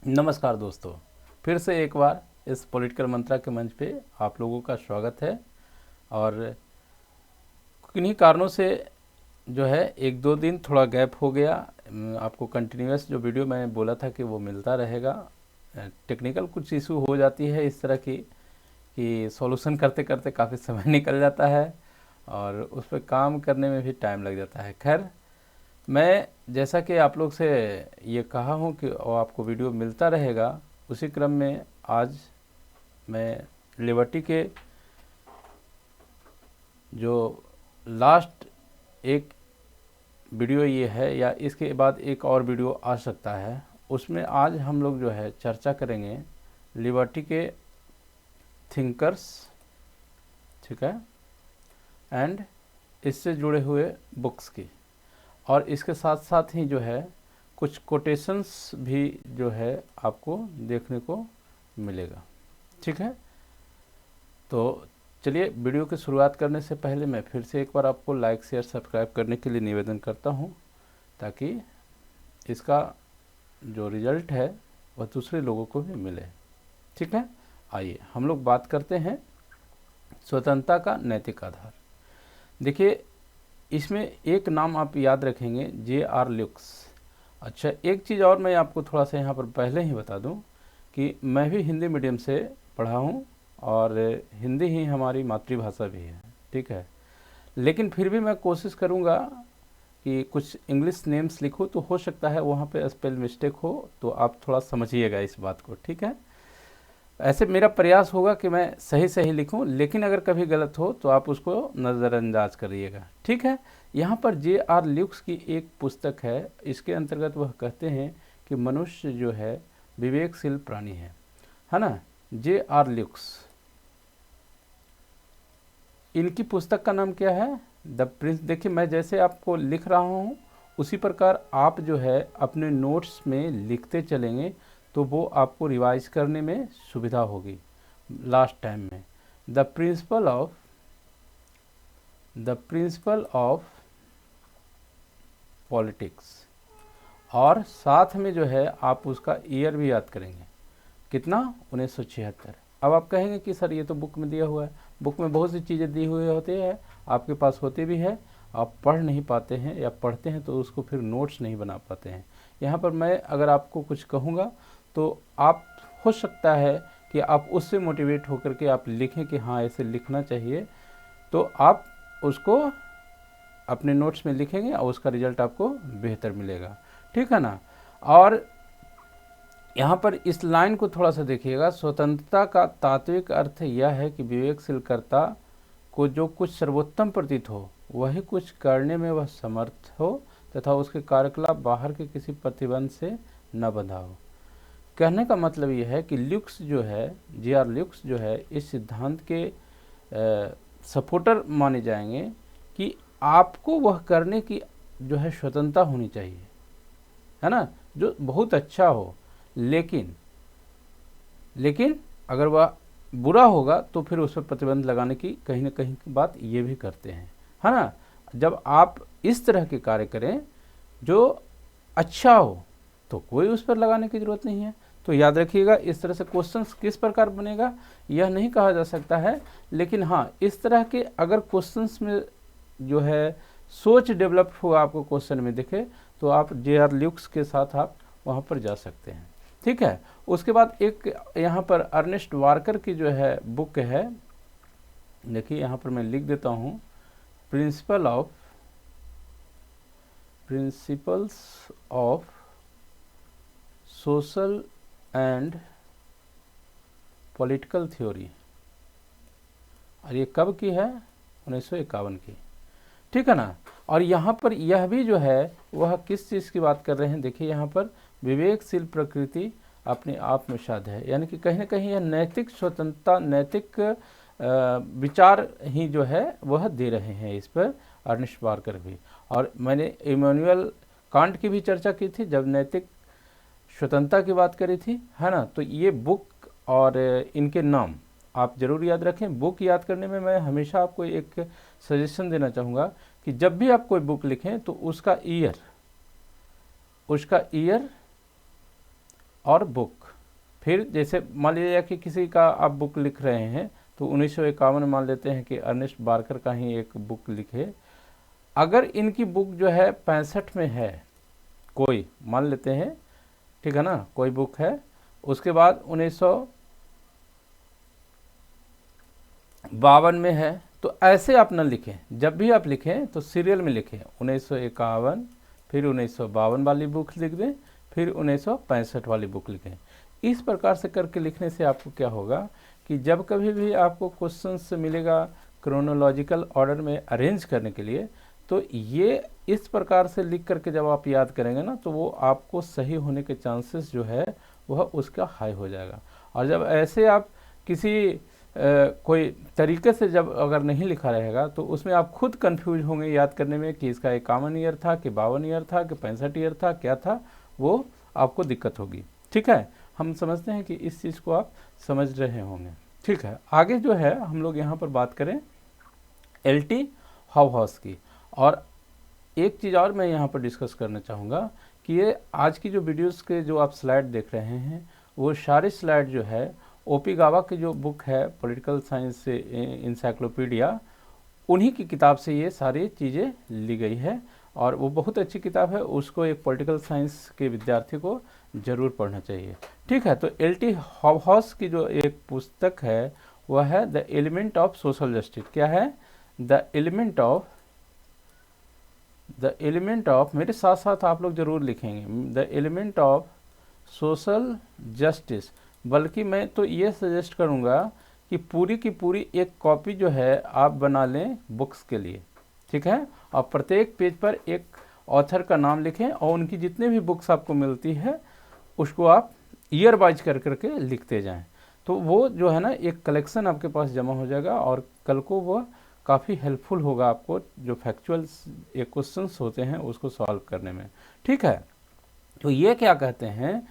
नमस्कार दोस्तों, फिर से एक बार इस पॉलिटिकल मंत्रा के मंच पे आप लोगों का स्वागत है। और किन्हीं कारणों से जो है एक दो दिन थोड़ा गैप हो गया। आपको कंटिन्यूअस जो वीडियो मैं बोला था कि वो मिलता रहेगा। टेक्निकल कुछ इशू हो जाती है इस तरह की कि सॉल्यूशन करते करते काफ़ी समय निकल जाता है और उस पर काम करने में भी टाइम लग जाता है। खैर, मैं जैसा कि आप लोग से ये कहा हूँ कि वो आपको वीडियो मिलता रहेगा, उसी क्रम में आज मैं लिबर्टी के जो लास्ट एक वीडियो ये है या इसके बाद एक और वीडियो आ सकता है, उसमें आज हम लोग जो है चर्चा करेंगे लिबर्टी के थिंकर्स, ठीक है, एंड इससे जुड़े हुए बुक्स की। और इसके साथ साथ ही जो है कुछ कोटेशंस भी जो है आपको देखने को मिलेगा। ठीक है, तो चलिए वीडियो की शुरुआत करने से पहले मैं फिर से एक बार आपको लाइक शेयर सब्सक्राइब करने के लिए निवेदन करता हूं, ताकि इसका जो रिजल्ट है वह दूसरे लोगों को भी मिले। ठीक है, आइए हम लोग बात करते हैं स्वतंत्रता का नैतिक आधार। देखिए, इसमें एक नाम आप याद रखेंगे, J.R. ल्यूक्स। अच्छा, एक चीज़ और मैं आपको थोड़ा सा यहाँ पर पहले ही बता दूं कि मैं भी हिंदी मीडियम से पढ़ा हूँ और हिंदी ही हमारी मातृभाषा भी है। ठीक है, लेकिन फिर भी मैं कोशिश करूँगा कि कुछ इंग्लिश नेम्स लिखूँ, तो हो सकता है वहाँ पे स्पेल मिस्टेक हो, तो आप थोड़ा समझिएगा इस बात को। ठीक है, ऐसे मेरा प्रयास होगा कि मैं सही सही लिखूं, लेकिन अगर कभी गलत हो तो आप उसको नज़रअंदाज करिएगा। ठीक है, यहाँ पर J.R. ल्यूक्स की एक पुस्तक है, इसके अंतर्गत वह कहते हैं कि मनुष्य जो है विवेकशील प्राणी है ना। J.R. ल्यूक्स, इनकी पुस्तक का नाम क्या है? The Prince. देखिए, मैं जैसे आपको लिख रहा हूँ उसी प्रकार आप जो है अपने नोट्स में लिखते चलेंगे, तो वो आपको रिवाइज करने में सुविधा होगी लास्ट टाइम में। द प्रिंसिपल ऑफ पॉलिटिक्स, और साथ में जो है आप उसका ईयर भी याद करेंगे। कितना? 1976। अब आप कहेंगे कि सर ये तो बुक में दिया हुआ है। बुक में बहुत सी चीज़ें दी हुई होती है, आपके पास होती भी है, आप पढ़ नहीं पाते हैं, या पढ़ते हैं तो उसको फिर नोट्स नहीं बना पाते हैं। यहाँ पर मैं अगर आपको कुछ कहूँगा तो आप, हो सकता है कि आप उससे मोटिवेट होकर के आप लिखें कि हाँ ऐसे लिखना चाहिए, तो आप उसको अपने नोट्स में लिखेंगे और उसका रिजल्ट आपको बेहतर मिलेगा। ठीक है ना। और यहाँ पर इस लाइन को थोड़ा सा देखिएगा, स्वतंत्रता का तात्विक अर्थ यह है कि विवेकशील कर्ता को जो कुछ सर्वोत्तम प्रतीत हो वही कुछ करने में वह समर्थ हो, तथा उसके कार्यकलाप बाहर के किसी प्रतिबंध से न बंधा हो। कहने का मतलब यह है कि ल्यूक्स जो है, J.R. ल्यूक्स जो है, इस सिद्धांत के सपोर्टर माने जाएंगे कि आपको वह करने की जो है स्वतंत्रता होनी चाहिए, है ना, जो बहुत अच्छा हो। लेकिन अगर वह बुरा होगा तो फिर उस पर प्रतिबंध लगाने की कहीं ना कहीं की बात ये भी करते हैं, है ना। जब आप इस तरह के कार्य करें जो अच्छा हो तो कोई उस पर लगाने की ज़रूरत नहीं है। तो याद रखिएगा, इस तरह से क्वेश्चंस किस प्रकार बनेगा यह नहीं कहा जा सकता है, लेकिन हाँ इस तरह के अगर क्वेश्चंस में जो है सोच डेवलप हुआ आपको क्वेश्चन में दिखे, तो आप J.R. ल्यूक्स के साथ आप वहाँ पर जा सकते हैं। ठीक है, उसके बाद एक यहाँ पर अर्नेस्ट वार्कर की जो है बुक है, देखिए यहाँ पर मैं लिख देता हूँ, principles of social and political theory. और ये कब की है? 1951 की। ठीक है ना। और यहाँ पर यह भी जो है वह किस चीज़ की बात कर रहे हैं, देखिए यहाँ पर विवेकशील प्रकृति अपने आप में साध है, यानी कि कहीं ना कहीं यह नैतिक स्वतंत्रता, नैतिक विचार ही जो है वह दे रहे हैं इस पर अर्नेस्ट वार्कर भी। और मैंने इमैनुअल कांट की भी चर्चा की थी जब नैतिक स्वतंत्रता की बात करी थी, है ना। तो ये बुक और इनके नाम आप ज़रूर याद रखें। बुक याद करने में मैं हमेशा आपको एक सजेशन देना चाहूँगा कि जब भी आप कोई बुक लिखें तो उसका ईयर और बुक। फिर जैसे मान लीजिए कि किसी का आप बुक लिख रहे हैं तो 1951 मान लेते हैं कि अर्नेस्ट बार्कर का ही एक बुक लिखे। अगर इनकी बुक जो है 65 में है, कोई मान लेते हैं, ठीक है ना, कोई बुक है, उसके बाद 1952 में है, तो ऐसे आप न लिखें। जब भी आप लिखें तो सीरियल में लिखें, 1951 फिर 1952 वाली बुक लिख दें, फिर 1965 वाली बुक लिखें। इस प्रकार से करके लिखने से आपको क्या होगा कि जब कभी भी आपको क्वेश्चंस मिलेगा क्रोनोलॉजिकल ऑर्डर में अरेंज करने के लिए, तो ये इस प्रकार से लिख करके जब आप याद करेंगे ना, तो वो आपको सही होने के चांसेस जो है वह उसका हाई हो जाएगा। और जब ऐसे आप किसी कोई तरीके से जब अगर नहीं लिखा रहेगा तो उसमें आप खुद कंफ्यूज होंगे याद करने में कि इसका 51 ईयर था कि 52 ईयर था कि 65 ईयर था, क्या था, वो आपको दिक्कत होगी। ठीक है, हम समझते हैं कि इस चीज़ को आप समझ रहे होंगे। ठीक है, आगे जो है हम लोग यहाँ पर बात करें एल.टी. हॉबहॉस की। और एक चीज़ और मैं यहाँ पर डिस्कस करना चाहूँगा कि ये आज की जो वीडियोस के जो आप स्लाइड देख रहे हैं, वो सारे स्लाइड जो है ओपी गावा की जो बुक है पॉलिटिकल साइंस इंसाइक्लोपीडिया, उन्हीं की किताब से ये सारी चीज़ें ली गई है। और वो बहुत अच्छी किताब है, उसको एक पॉलिटिकल साइंस के विद्यार्थी को ज़रूर पढ़ना चाहिए। ठीक है, तो एल.टी. हॉबहॉस की जो एक पुस्तक है वह है the element of social justice. क्या है? द एलिमेंट ऑफ, मेरे साथ साथ आप लोग जरूर लिखेंगे, the element of social justice. बल्कि मैं तो ये सजेस्ट करूँगा कि पूरी की पूरी एक कॉपी जो है आप बना लें बुक्स के लिए। ठीक है, और प्रत्येक पेज पर एक ऑथर का नाम लिखें और उनकी जितने भी बुक्स आपको मिलती है उसको आप ईयर वाइज कर करके लिखते जाएं। तो वो जो है ना एक कलेक्शन आपके पास जमा हो जाएगा और कल को वो काफ़ी हेल्पफुल होगा आपको जो फैक्चुअल क्वेश्चंस होते हैं उसको सॉल्व करने में। ठीक है, तो ये क्या कहते हैं,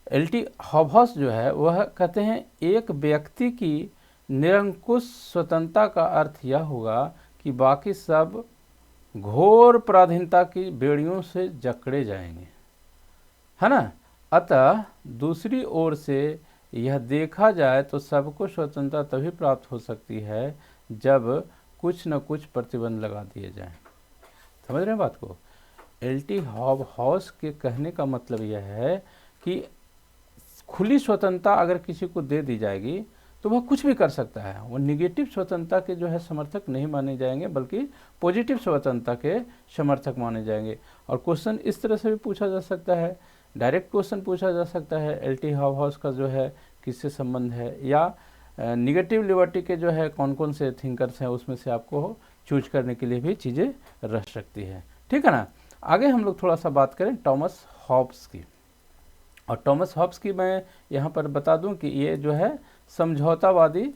एल.टी. हॉबहॉस जो है वह कहते हैं एक व्यक्ति की निरंकुश स्वतंत्रता का अर्थ यह होगा कि बाकी सब घोर पराधीनता की बेड़ियों से जकड़े जाएंगे, है ना। अतः दूसरी ओर से यह देखा जाए तो सबको स्वतंत्रता तभी प्राप्त हो सकती है जब कुछ न कुछ प्रतिबंध लगा दिए जाएं। समझ रहे हैं बात को? एल.टी. हॉबहॉस के कहने का मतलब यह है कि खुली स्वतंत्रता अगर किसी को दे दी जाएगी तो वह कुछ भी कर सकता है। वो निगेटिव स्वतंत्रता के जो है समर्थक नहीं माने जाएंगे, बल्कि पॉजिटिव स्वतंत्रता के समर्थक माने जाएंगे। और क्वेश्चन इस तरह से भी पूछा जा सकता है, डायरेक्ट क्वेश्चन पूछा जा सकता है, एल.टी. हॉबहॉस का जो है किससे संबंध है, या निगेटिव लिबर्टी के जो है कौन कौन से थिंकर्स हैं उसमें से आपको चूज करने के लिए भी चीज़ें रह सकती है। ठीक है ना। आगे हम लोग थोड़ा सा बात करें टॉमस हॉब्स की। और टॉमस हॉब्स की मैं यहाँ पर बता दूं कि ये जो है समझौतावादी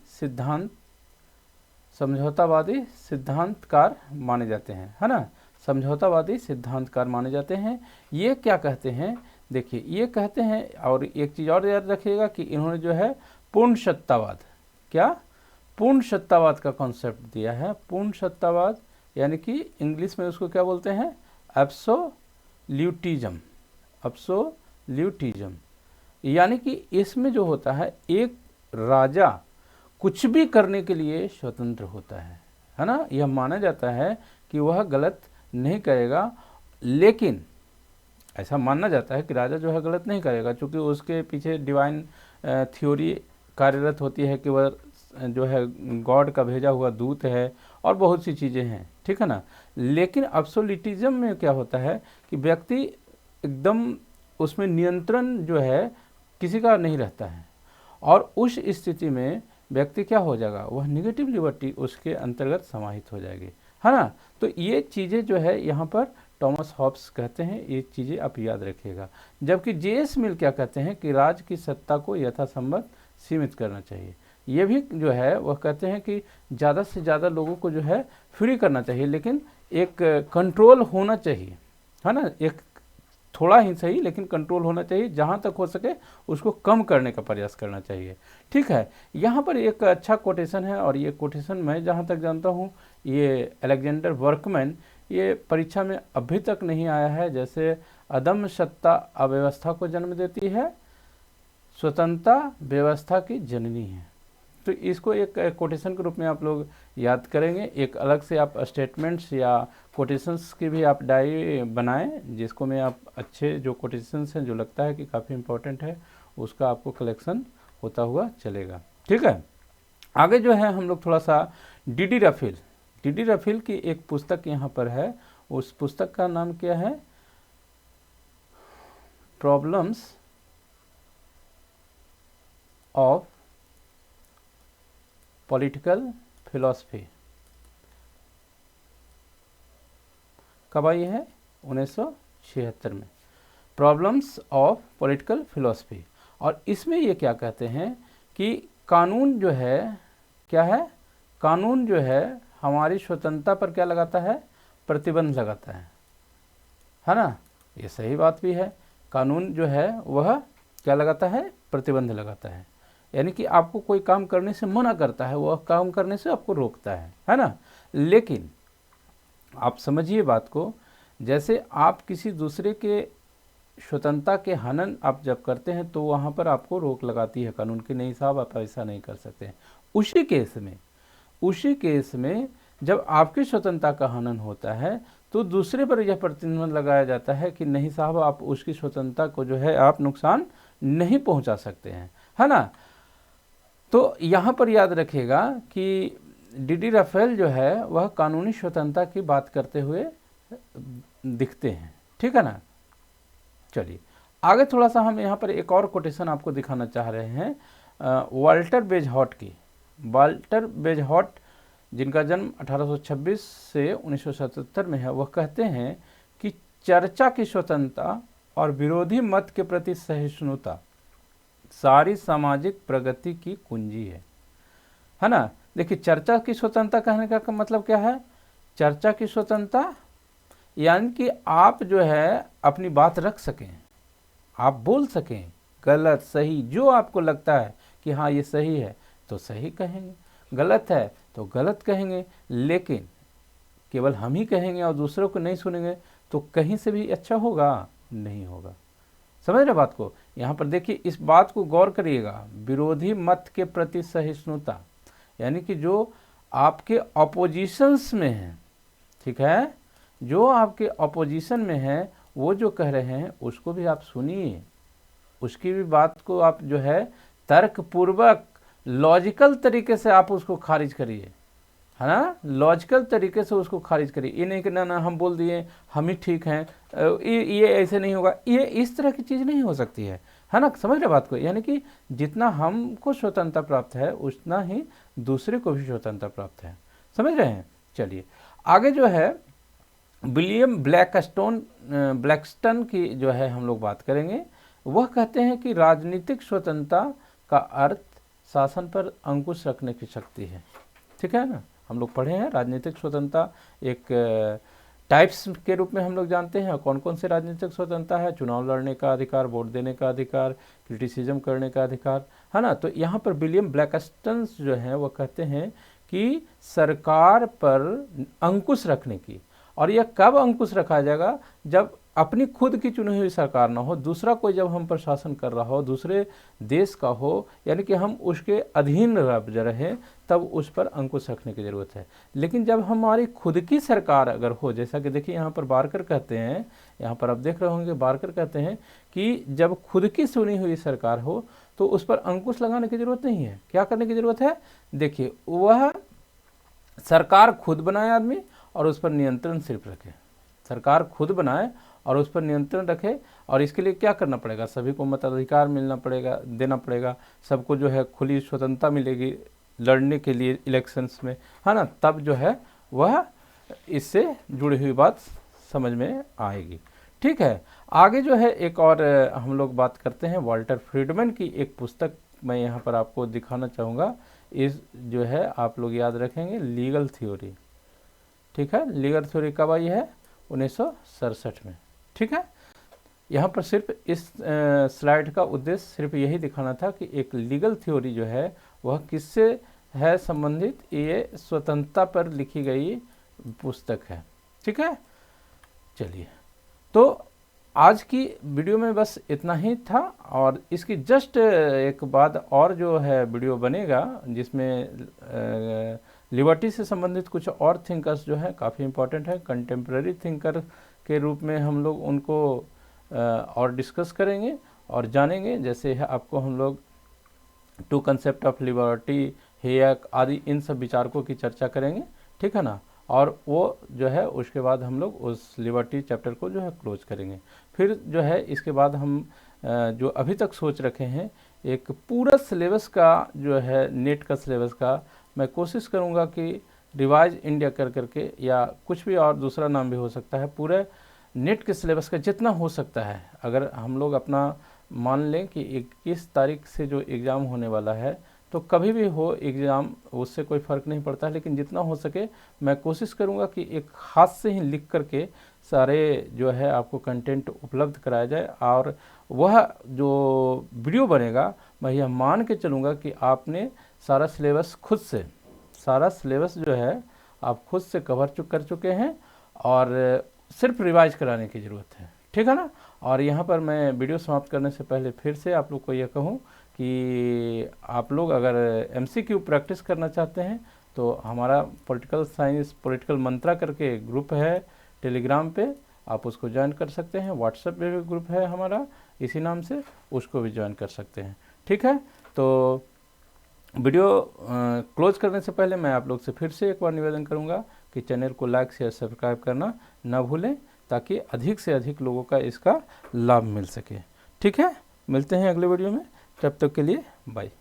सिद्धांतकार माने जाते हैं, है ना। समझौतावादी सिद्धांतकार माने जाते हैं। ये क्या कहते हैं, देखिए ये कहते हैं, और एक चीज़ और याद रखिएगा कि इन्होंने जो है पूर्ण सत्तावाद, क्या पूर्ण सत्तावाद का कॉन्सेप्ट दिया है। पूर्ण सत्तावाद यानी कि इंग्लिश में उसको क्या बोलते हैं, एब्सोल्यूटिज्म। यानी कि इसमें जो होता है एक राजा कुछ भी करने के लिए स्वतंत्र होता है ना। यह माना जाता है कि वह गलत नहीं करेगा, लेकिन ऐसा मानना जाता है कि राजा जो है गलत नहीं करेगा, क्योंकि उसके पीछे डिवाइन थ्योरी कार्यरत होती है कि वह जो है गॉड का भेजा हुआ दूत है और बहुत सी चीज़ें हैं। ठीक है ना। लेकिन एब्सोल्यूटिज्म में क्या होता है कि व्यक्ति एकदम उसमें नियंत्रण जो है किसी का नहीं रहता है, और उस स्थिति में व्यक्ति क्या हो जाएगा, वह निगेटिव लिबर्टी उसके अंतर्गत समाहित हो जाएगी, है ना। तो ये चीज़ें जो है यहाँ पर टॉमस हॉब्स कहते हैं, ये चीज़ें आप याद रखिएगा। जबकि जे.एस. मिल क्या कहते हैं कि राज की सत्ता को यथासंभव सीमित करना चाहिए। ये भी जो है वह कहते हैं कि ज़्यादा से ज़्यादा लोगों को जो है फ्री करना चाहिए, लेकिन एक कंट्रोल होना चाहिए, है ना। एक थोड़ा ही सही लेकिन कंट्रोल होना चाहिए, जहाँ तक हो सके उसको कम करने का प्रयास करना चाहिए। ठीक है, यहाँ पर एक अच्छा कोटेशन है, और ये कोटेशन मैं जहाँ तक जानता हूँ ये अलेक्जेंडर वर्कमैन, ये परीक्षा में अभी तक नहीं आया है। जैसे अदम्य सत्ता अव्यवस्था को जन्म देती है, स्वतंत्रता व्यवस्था की जननी है। तो इसको एक कोटेशन के रूप में आप लोग याद करेंगे। एक अलग से आप स्टेटमेंट्स या कोटेशंस की भी आप डायरी बनाएं, जिसको में आप अच्छे जो कोटेशंस हैं जो लगता है कि काफ़ी इम्पोर्टेंट है उसका आपको कलेक्शन होता हुआ चलेगा। ठीक है, आगे जो है हम लोग थोड़ा सा डी रफील की एक पुस्तक यहाँ पर है। उस पुस्तक का नाम क्या है? Problems of political philosophy. कब आई है? 1976 में, प्रॉब्लम्स ऑफ पॉलिटिकल फिलॉसफी। और इसमें ये क्या कहते हैं कि कानून जो है, क्या है? कानून जो है हमारी स्वतंत्रता पर क्या लगाता है? प्रतिबंध लगाता है ना? ये सही बात भी है। कानून जो है वह क्या लगाता है? प्रतिबंध लगाता है, यानी कि आपको कोई काम करने से मना करता है, वह काम करने से आपको रोकता है ना? लेकिन आप समझिए बात को, जैसे आप किसी दूसरे के स्वतंत्रता के हनन आप जब करते हैं तो वहाँ पर आपको रोक लगाती है कानून की, नहीं साहब आप ऐसा नहीं कर सकते हैं। उसी केस में जब आपकी स्वतंत्रता का हनन होता है तो दूसरे पर यह प्रतिबंध लगाया जाता है कि नहीं साहब आप उसकी स्वतंत्रता को जो है आप नुकसान नहीं पहुंचा सकते हैं, है ना? तो यहाँ पर याद रखिएगा कि डी राफेल जो है वह कानूनी स्वतंत्रता की बात करते हुए दिखते हैं। ठीक है ना? चलिए आगे थोड़ा सा हम यहाँ पर एक और कोटेशन आपको दिखाना चाह रहे हैं वाल्टर बेजहॉट की। वाल्टर बेजहॉट जिनका जन्म 1826 से 1977 में है, वह कहते हैं कि चर्चा की स्वतंत्रता और विरोधी मत के प्रति सहिष्णुता सारी सामाजिक प्रगति की कुंजी है ना? देखिए, चर्चा की स्वतंत्रता कहने का मतलब क्या है? चर्चा की स्वतंत्रता यानी कि आप जो है अपनी बात रख सकें, आप बोल सकें, गलत सही जो आपको लगता है कि हाँ ये सही है तो सही कहेंगे, गलत है तो गलत कहेंगे, लेकिन केवल हम ही कहेंगे और दूसरों को नहीं सुनेंगे तो कहीं से भी अच्छा होगा? नहीं होगा। समझ रहे बात को? यहाँ पर देखिए, इस बात को गौर करिएगा, विरोधी मत के प्रति सहिष्णुता, यानी कि जो आपके अपोजिशंस में है, ठीक है, जो आपके अपोजिशन में है वो जो कह रहे हैं उसको भी आप सुनिए, उसकी भी बात को आप जो है तर्कपूर्वक लॉजिकल तरीके से आप उसको खारिज करिए, है ना? लॉजिकल तरीके से उसको खारिज करिए। ये नहीं कि ना हम बोल दिए हम ही ठीक हैं, ये ऐसे नहीं होगा, ये इस तरह की चीज़ नहीं हो सकती है ना? समझ रहे बात को? यानी कि जितना हमको स्वतंत्रता प्राप्त है उतना ही दूसरे को भी स्वतंत्रता प्राप्त है। समझ रहे हैं? चलिए आगे जो है विलियम ब्लैकस्टन की जो है हम लोग बात करेंगे। वह कहते हैं कि राजनीतिक स्वतंत्रता का अर्थ शासन पर अंकुश रखने की शक्ति है। ठीक है ना? हम लोग पढ़े हैं राजनीतिक स्वतंत्रता एक टाइप्स के रूप में हम लोग जानते हैं। कौन कौन से राजनीतिक स्वतंत्रता है? चुनाव लड़ने का अधिकार, वोट देने का अधिकार, क्रिटिसिज्म करने का अधिकार, है ना? तो यहाँ पर विलियम ब्लैकस्टन जो हैं वो कहते हैं कि सरकार पर अंकुश रखने की, और यह कब अंकुश रखा जाएगा? जब अपनी खुद की चुनी हुई सरकार ना हो, दूसरा कोई जब हम पर शासन कर रहा हो, दूसरे देश का हो, यानी कि हम उसके अधीन रहे, तब उस पर अंकुश रखने की ज़रूरत है। लेकिन जब हमारी खुद की सरकार अगर हो, जैसा कि देखिए यहाँ पर बारकर कहते हैं, यहाँ पर आप देख रहे होंगे बारकर कहते हैं कि जब खुद की चुनी हुई सरकार हो तो उस पर अंकुश लगाने की ज़रूरत नहीं है। क्या करने की ज़रूरत है? देखिए, वह सरकार खुद बनाए आदमी और उस पर नियंत्रण सिर्फ रखे, सरकार खुद बनाए और उस पर नियंत्रण रखे। और इसके लिए क्या करना पड़ेगा? सभी को मताधिकार मिलना पड़ेगा, देना पड़ेगा, सबको जो है खुली स्वतंत्रता मिलेगी लड़ने के लिए इलेक्शंस में, है ना? तब जो है वह इससे जुड़ी हुई बात समझ में आएगी। ठीक है, आगे जो है एक और हम लोग बात करते हैं वाल्टर फ्रीडमैन की एक पुस्तक मैं यहाँ पर आपको दिखाना चाहूँगा। इस जो है आप लोग याद रखेंगे लीगल थ्योरी। ठीक है, लीगल थ्योरी कब आई है? 1967 में। ठीक है, यहाँ पर सिर्फ इस स्लाइड का उद्देश्य सिर्फ यही दिखाना था कि एक लीगल थ्योरी जो है वह किससे है संबंधित, ये स्वतंत्रता पर लिखी गई पुस्तक है। ठीक है, चलिए तो आज की वीडियो में बस इतना ही था, और इसकी जस्ट एक बाद और जो है वीडियो बनेगा जिसमें लिबर्टी से संबंधित कुछ और थिंकर्स जो है काफ़ी इम्पोर्टेंट है, कंटेम्प्रेरी थिंकर के रूप में हम लोग उनको और डिस्कस करेंगे और जानेंगे। जैसे है आपको हम लोग टू कंसेप्ट ऑफ लिबर्टी, हेयक आदि इन सब विचारकों की चर्चा करेंगे, ठीक है ना। और वो जो है उसके बाद हम लोग उस लिबर्टी चैप्टर को जो है क्लोज करेंगे। फिर जो है इसके बाद हम जो अभी तक सोच रखे हैं एक पूरा सिलेबस का जो है नेट का सिलेबस का मैं कोशिश करूँगा कि रिवाइज इंडिया कर करके, या कुछ भी और दूसरा नाम भी हो सकता है, पूरे नेट के सिलेबस का जितना हो सकता है, अगर हम लोग अपना मान लें कि 21 तारीख से जो एग्ज़ाम होने वाला है, तो कभी भी हो एग्ज़ाम उससे कोई फ़र्क नहीं पड़ता है, लेकिन जितना हो सके मैं कोशिश करूँगा कि एक हाथ से ही लिख करके सारे जो है आपको कंटेंट उपलब्ध कराया जाए। और वह जो वीडियो बनेगा मैं यह मान के चलूँगा कि आपने सारा सिलेबस खुद से, सारा सिलेबस जो है आप खुद से कवर कर चुके हैं, और सिर्फ रिवाइज कराने की ज़रूरत है, ठीक है ना। और यहाँ पर मैं वीडियो समाप्त करने से पहले फिर से आप लोग को यह कहूँ कि आप लोग अगर MCQ प्रैक्टिस करना चाहते हैं तो हमारा पॉलिटिकल साइंस पॉलिटिकल मंत्रा करके ग्रुप है टेलीग्राम पे, आप उसको ज्वाइन कर सकते हैं। व्हाट्सएप पे भी ग्रुप है हमारा इसी नाम से, उसको भी ज्वाइन कर सकते हैं, ठीक है। तो वीडियो क्लोज करने से पहले मैं आप लोग से फिर से एक बार निवेदन करूंगा कि चैनल को लाइक शेयर सब्सक्राइब करना ना भूलें, ताकि अधिक से अधिक लोगों का इसका लाभ मिल सके, ठीक है। मिलते हैं अगले वीडियो में, तब तक के लिए बाय।